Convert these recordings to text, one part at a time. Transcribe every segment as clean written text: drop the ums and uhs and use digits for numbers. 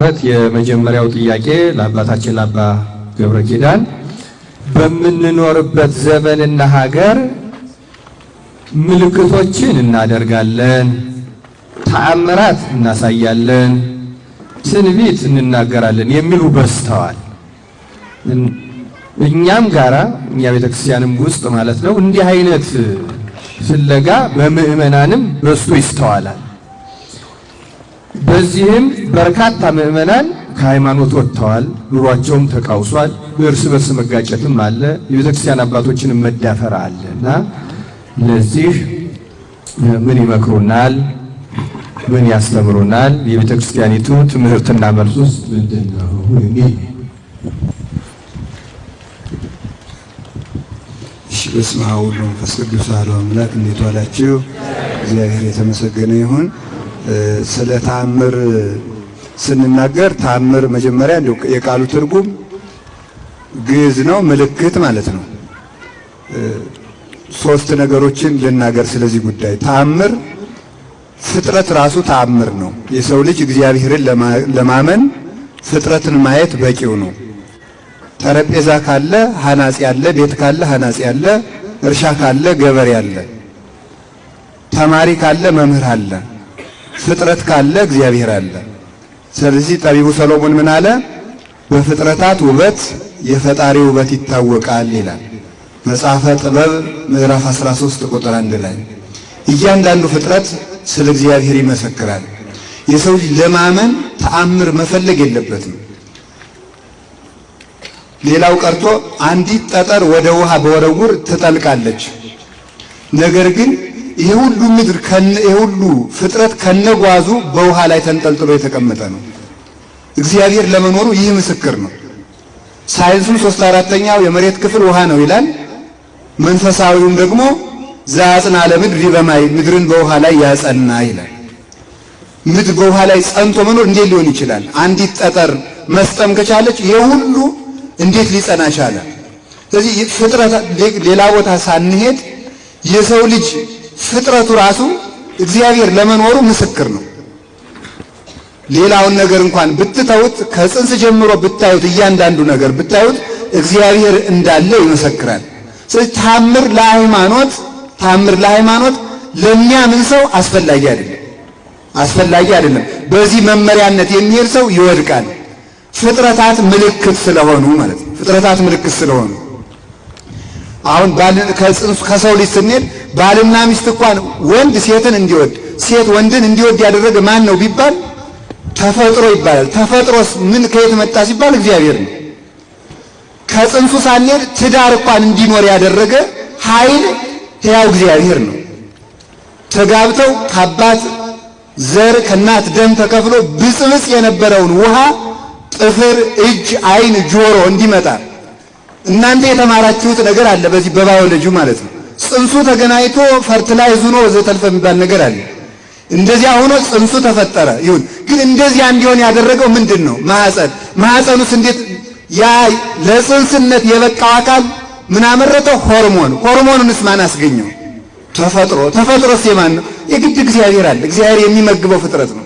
የመጀመሪያው ጥያቄ ለአባታችን ለአባ ገብረ ኪዳን በምንኖርበት ዘመንና ሀገር ምልክቶችን እናደርጋለን፣ ተአምራት እናሳያለን፣ ትንቢት እንናገራለን የሚሉ በስተዋል። እኛም ጋራ እኛ ቤተክርስቲያንም ውስጥ ማለት ነው እንዲህ አይነት ፍለጋ በምእመናንም በስቶ ይስተዋላል። በዚህም በርካታ ምእመናን ከሃይማኖት ወጥተዋል፣ ኑሯቸውም ተቃውሷል፣ እርስ በርስ መጋጨትም አለ፣ የቤተክርስቲያን አባቶችንም መዳፈር አለና ለዚህ ምን ይመክሩናል? ምን ያስተምሩናል? የቤተክርስቲያኒቱ ትምህርትና መልሱስ ምንድነው? በስመ አብ ወወልድ ወመንፈስ ቅዱስ አሐዱ አምላክ። እንዴት ዋላችሁ? እግዚአብሔር የተመሰገነ ይሁን። ስለ ተአምር ስንናገር ተአምር መጀመሪያ እንደው የቃሉ ትርጉም ግዕዝ ነው፣ ምልክት ማለት ነው። ሶስት ነገሮችን ልናገር ስለዚህ ጉዳይ። ተአምር ፍጥረት ራሱ ተአምር ነው። የሰው ልጅ እግዚአብሔርን ለማመን ፍጥረትን ማየት በቂው ነው። ጠረጴዛ ካለ ሐናጺ አለ፣ ቤት ካለ ሐናጺ አለ፣ እርሻ ካለ ገበሬ አለ፣ ተማሪ ካለ መምህር አለ፣ ፍጥረት ካለ እግዚአብሔር አለ። ስለዚህ ጠቢቡ ሰሎሞን ምን አለ? በፍጥረታት ውበት የፈጣሪ ውበት ይታወቃል ይላል መጽሐፈ ጥበብ ምዕራፍ 13 ቁጥር 1 ላይ። እያንዳንዱ ፍጥረት ስለ እግዚአብሔር ይመሰክራል። የሰው ልጅ ለማመን ተአምር መፈለግ የለበትም። ሌላው ቀርቶ አንዲት ጠጠር ወደ ውሃ በወረውር ትጠልቃለች። ነገር ግን ይሄ ሁሉ ምድር ይሄ ሁሉ ፍጥረት ከነጓዙ በውሃ ላይ ተንጠልጥሎ የተቀመጠ ነው። እግዚአብሔር ለመኖሩ ይህ ምስክር ነው። ሳይንሱም 3/4 የመሬት ክፍል ውሃ ነው ይላል። መንፈሳዊውም ደግሞ ዘአጽንዐ ለምድር በማይ ምድርን በውሃ ላይ ያጸና ይላል። ምድር በውሃ ላይ ጸንቶ መኖር እንዴት ሊሆን ይችላል? አንዲት ጠጠር መስጠም ከቻለች ይሄ ሁሉ እንዴት ሊጸና ቻለ? ስለዚህ ፍጥረት ሌላ ቦታ ሳንሄድ የሰው ልጅ ፍጥረቱ ራሱ እግዚአብሔር ለመኖሩ ምስክር ነው። ሌላውን ነገር እንኳን ብትተውት ከጽንስ ጀምሮ ብታዩት እያንዳንዱ ነገር ብታዩት እግዚአብሔር እንዳለ ይመሰክራል። ስለዚህ ተአምር ለሃይማኖት ለሚያምን ሰው አስፈላጊ አይደለም። በዚህ መመሪያነት የሚሄድ ሰው ይወድቃል። ፍጥረታት ምልክት ስለሆኑ ማለት ነው። ፍጥረታት ምልክት ስለሆኑ አሁን ከሰው ልጅ ስንሄድ ባልና ሚስት እንኳን ወንድ ሴትን እንዲወድ ሴት ወንድን እንዲወድ ያደረገ ማን ነው ቢባል ተፈጥሮ ይባላል። ተፈጥሮስ ምን ከየት መጣ ሲባል እግዚአብሔር ነው። ከጽንሱ ሳንሄድ ትዳር እንኳን እንዲኖር ያደረገ ኃይል ሕያው እግዚአብሔር ነው። ተጋብተው ከአባት ዘር ከእናት ደም ተከፍሎ ብጽብጽ የነበረውን ውሃ ጥፍር፣ እጅ፣ አይን፣ ጆሮ እንዲመጣ እናንተ የተማራችሁት ነገር አለ። በዚህ በባዮሎጂው ማለት ነው። ጽንሱ ተገናኝቶ ፈርትላይዝ ሆኖ ወዘተልፈ የሚባል ነገር አለ። እንደዚያ ሆኖ ጽንሱ ተፈጠረ። ይሁን ግን እንደዚያ እንዲሆን ያደረገው ምንድን ነው? ማህፀኑስ እንዴት ያ ለጽንስነት የበቃው አካል ምን አመረተው? ሆርሞኑንስ ማን አስገኘው? ተፈጥሮስ የማን ነው? የግድ እግዚአብሔር አለ። እግዚአብሔር የሚመግበው ፍጥረት ነው።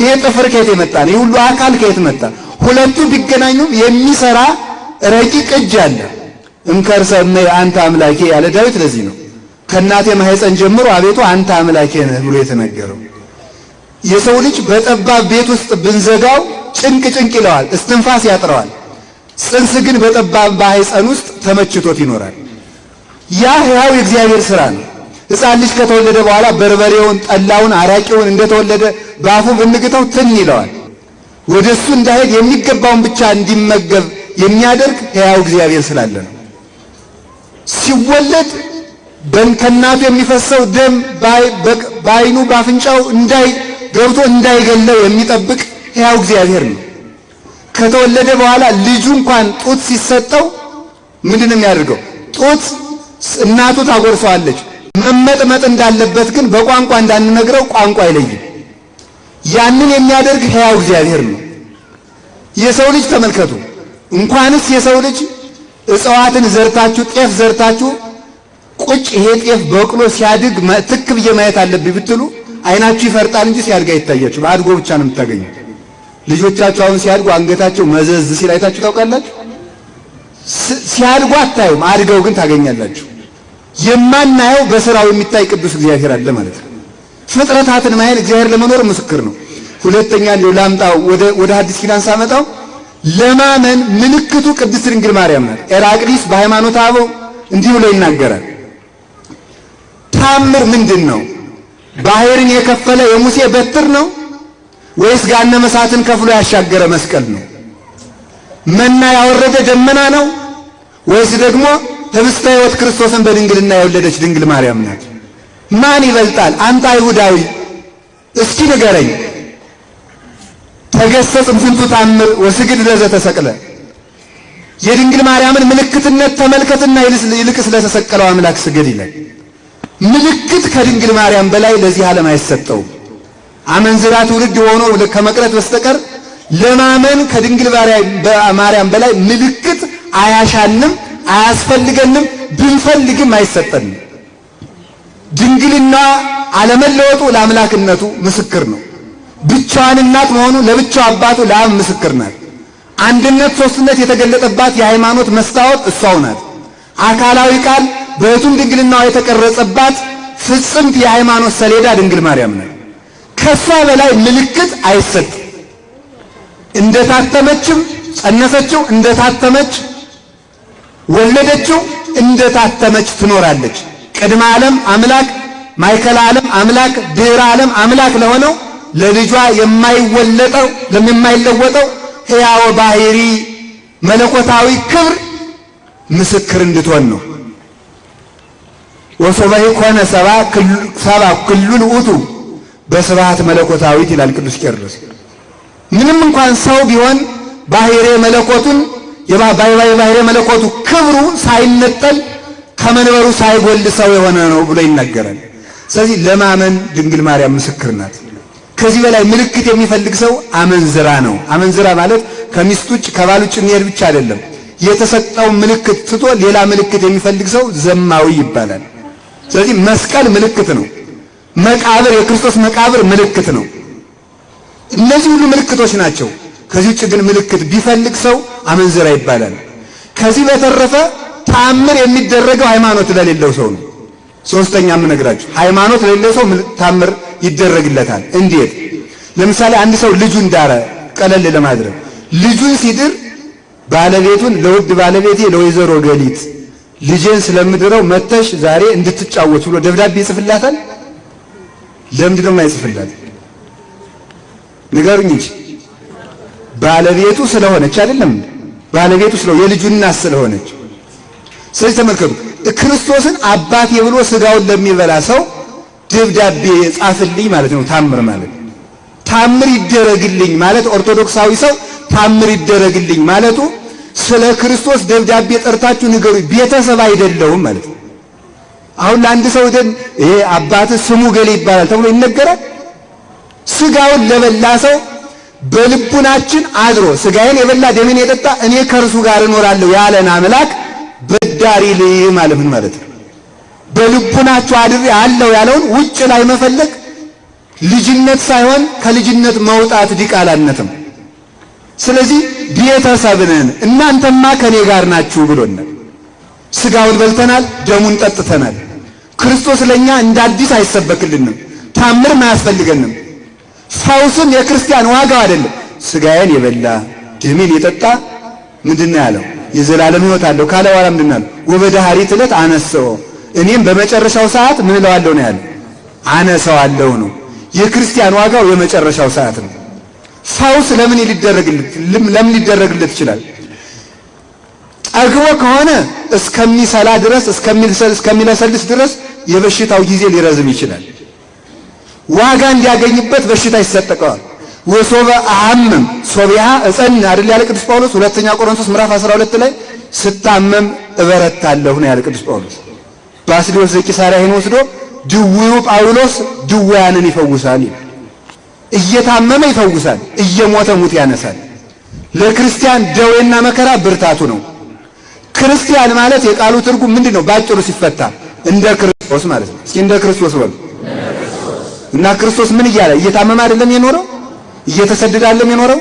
ይሄ ጥፍር ከየት የመጣ ነው? ሁሉ አካል ከየት መጣ? ሁለቱ ቢገናኙም የሚሰራ ረቂቅ እጅ አለ። እንከርሰነ አንተ አምላኬ ያለ ዳዊት ለዚህ ነው ከእናቴ ማህፀን ጀምሮ አቤቱ አንተ አምላኬ ነህ ብሎ የተነገረው። የሰው ልጅ በጠባብ ቤት ውስጥ ብንዘጋው ጭንቅ ይለዋል፣ እስትንፋስ ያጥረዋል። ጽንስ ግን በጠባብ ማህፀን ውስጥ ተመችቶት ይኖራል። ያ ሕያው የእግዚአብሔር ሥራ ነው። ሕፃን ልጅ ከተወለደ በኋላ በርበሬውን፣ ጠላውን፣ አራቂውን እንደተወለደ በአፉ ብንግተው ትን ይለዋል። ወደሱ እንዳይሄድ የሚገባውን ብቻ እንዲመገብ የሚያደርግ ሕያው እግዚአብሔር ስላለ ነው። ሲወለድ ከእናቱ የሚፈሰው ደም በዓይኑ በአፍንጫው ገብቶ እንዳይገለው የሚጠብቅ ሕያው እግዚአብሔር ነው። ከተወለደ በኋላ ልጁ እንኳን ጡት ሲሰጠው ምንድነው የሚያደርገው? ጡት እናቱ ታጎርሰዋለች። መመጥመጥ እንዳለበት ግን በቋንቋ እንዳንነግረው ቋንቋ አይለይም። ያንን የሚያደርግ ሕያው እግዚአብሔር ነው። የሰው ልጅ ተመልከቱ። እንኳንስ የሰው ልጅ እጽዋትን ዘርታችሁ ጤፍ ዘርታችሁ ቁጭ ይሄ ጤፍ በቅሎ ሲያድግ ትክ ብዬ ማየት አለብኝ ብትሉ አይናችሁ ይፈርጣል እንጂ ሲያድግ አይታያችሁም። አድጎ ብቻ ነው የምታገኙት። ልጆቻችሁ አሁን ሲያድጉ አንገታቸው መዘዝ ሲል አይታችሁ ታውቃላችሁ? ሲያድጉ አታዩም፣ አድገው ግን ታገኛላችሁ። የማናየው በስራው የሚታይ ቅዱስ እግዚአብሔር አለ ማለት ነው። ፍጥረታትን ማየት እግዚአብሔር ለመኖር ምስክር ነው። ሁለተኛ እንደው ላምጣው ወደ ሐዲስ ኪዳን ሳመጣው ለማመን ምልክቱ ቅድስት ድንግል ማርያም ናት። ኤራቅሊስ በሃይማኖተ አበው እንዲህ ብሎ ይናገራል። ታምር ምንድን ነው? ባህርን የከፈለ የሙሴ በትር ነው ወይስ ገሃነመ እሳትን ከፍሎ ያሻገረ መስቀል ነው? መና ያወረደ ደመና ነው ወይስ ደግሞ ህብስተ ሕይወት ክርስቶስን በድንግልና የወለደች ድንግል ማርያም ናት? ማን ይበልጣል? አንተ አይሁዳዊ እስኪ ንገረኝ። ተገሰጽ እምፍንቱ ታምር ወስግድ ለዘ ተሰቅለ። የድንግል ማርያምን ምልክትነት ተመልከትና ይልቅስ ለተሰቀለው አምላክ ስገድ ይላል። ምልክት ከድንግል ማርያም በላይ ለዚህ ዓለም አይሰጠውም። አመንዝራ ትውልድ ሆኖ ከመቅረት በስተቀር ለማመን ከድንግል ማርያም በላይ ምልክት አያሻንም፣ አያስፈልገንም፣ ብንፈልግም አይሰጠንም። ድንግልና አለመለወጡ ለአምላክነቱ ምስክር ነው። ብቻዋን እናት መሆኑ ለብቻው አባቱ ለአብ ምስክር ናት። አንድነት ሶስትነት የተገለጠባት የሃይማኖት መስታወት እሷው ናት። አካላዊ ቃል በእቱም ድንግልናዋ የተቀረጸባት ፍጽምት የሃይማኖት ሰሌዳ ድንግል ማርያም ናት። ከሷ በላይ ምልክት አይሰጥም። እንደታተመችም ጸነሰችው፣ እንደታተመች ወለደችው፣ እንደታተመች ትኖራለች። ቅድመ ዓለም አምላክ፣ ማዕከለ ዓለም አምላክ፣ ድኅረ ዓለም አምላክ ለሆነው ለልጇ የማይለወጠው ሕያው ባህሪ መለኮታዊ ክብር ምስክር እንድትሆን ነው። ወሶበይ ኮነ ሰባ ክሉል ውእቱ በስብሐት መለኮታዊት ይላል ቅዱስ ቄርሎስ። ምንም እንኳን ሰው ቢሆን ባህሪ መለኮቱን ባህሪ መለኮቱ ክብሩ ሳይነጠል ከመንበሩ ሳይጎል ሰው የሆነ ነው ብሎ ይናገራል። ስለዚህ ለማመን ድንግል ማርያም ምስክር ናት። ከዚህ በላይ ምልክት የሚፈልግ ሰው አመንዝራ ነው። አመንዝራ ማለት ከሚስት ውጭ ከባል ውጭ የሚሄድ ብቻ አይደለም። የተሰጠው ምልክት ትቶ ሌላ ምልክት የሚፈልግ ሰው ዘማዊ ይባላል። ስለዚህ መስቀል ምልክት ነው። መቃብር፣ የክርስቶስ መቃብር ምልክት ነው። እነዚህ ሁሉ ምልክቶች ናቸው። ከዚህ ውጭ ግን ምልክት ቢፈልግ ሰው አመንዝራ ይባላል። ከዚህ በተረፈ ተአምር የሚደረገው ሃይማኖት ለሌለው ሰው ነው። ሶስተኛ የምነግራችሁ ሃይማኖት ለሌለው ሰው ተአምር ይደረግለታል። እንዴት? ለምሳሌ አንድ ሰው ልጁን ዳረ። ቀለል ለማድረግ ልጁን ሲድር ባለቤቱን ለውድ ባለቤቴ ለወይዘሮ ገሊት ልጄን ስለምድረው መተሽ ዛሬ እንድትጫወች ብሎ ደብዳቤ ይጽፍላታል? ለምንድን ነው የማይጽፍላት? ንገሩኝ እንጂ ባለቤቱ ስለሆነች አይደለም? ባለቤቱ የልጁ እናት ስለሆነች። ስለዚህ ተመልከቱ፣ ክርስቶስን አባቴ ብሎ ስጋውን ለሚበላ ሰው ደብዳቤ ጻፍልኝ ማለት ነው። ታምር ማለት ታምር ይደረግልኝ ማለት ኦርቶዶክሳዊ ሰው ታምር ይደረግልኝ ማለቱ ስለ ክርስቶስ ደብዳቤ ጠርታችሁ ንገሩኝ፣ ቤተሰብ አይደለሁም ማለት ነው። አሁን ለአንድ ሰው ይሄ አባት ስሙ ገሌ ይባላል ተብሎ ይነገራል? ስጋውን ለበላ ሰው በልቡናችን አድሮ ስጋዬን የበላ ደሜን የጠጣ እኔ ከእርሱ ጋር እኖራለሁ ያለን አምላክ በዳሪ ልይ ማለት ምን ማለት ነው? በልቡናችሁ አድሬ አለው ያለውን ውጭ ላይ መፈለግ ልጅነት ሳይሆን ከልጅነት መውጣት ዲቃላነትም። ስለዚህ ቤተሰብ ነን፣ እናንተማ ከኔ ጋር ናችሁ ብሎናል። ስጋውን በልተናል፣ ደሙን ጠጥተናል። ክርስቶስ ለኛ እንደ አዲስ አይሰበክልንም፣ ታምር አያስፈልገንም። ፈውስም የክርስቲያን ዋጋው አይደለም። ስጋዬን የበላ ደሜን የጠጣ ምንድነው ያለው? የዘላለም ሕይወት አለው ካለ በኋላ ምንድነው ያለው? ወበዳህሪት ዕለት አነሰው፣ እኔም በመጨረሻው ሰዓት ምን እለዋለሁ ነው ያለው? አነሳዋለሁ ነው። የክርስቲያን ዋጋው የመጨረሻው ሰዓት ነው። ፈውስ ለምን ሊደረግለት ይችላል? ጠግቦ ከሆነ እስከሚሰላ ድረስ እስከሚለሰልስ ድረስ የበሽታው ጊዜ ሊረዝም ይችላል። ዋጋ እንዲያገኝበት በሽታ ይሰጠቀዋል። ወሶበ አሐምም ሶቢያ እጸን አይደል ያለ ቅዱስ ጳውሎስ ሁለተኛ ቆሮንቶስ ምዕራፍ 12 ላይ ስታመም እበረታለሁ ነው ያለ ቅዱስ ጳውሎስ። ባስልዮስ ዘቂሳርያ ይሄን ወስዶ ድውዩ ጳውሎስ ድውያንን ይፈውሳል። እየታመመ ይፈውሳል፣ እየሞተ ሙት ያነሳል። ለክርስቲያን ደዌና መከራ ብርታቱ ነው። ክርስቲያን ማለት የቃሉ ትርጉም ምንድነው? ባጭሩ ሲፈታ እንደ ክርስቶስ ማለት ነው። እስኪ እንደ ክርስቶስ በሉ። እና ክርስቶስ ምን እያለ እየታመመ አይደለም የኖረው? እየተሰደደ አይደለም የኖረው?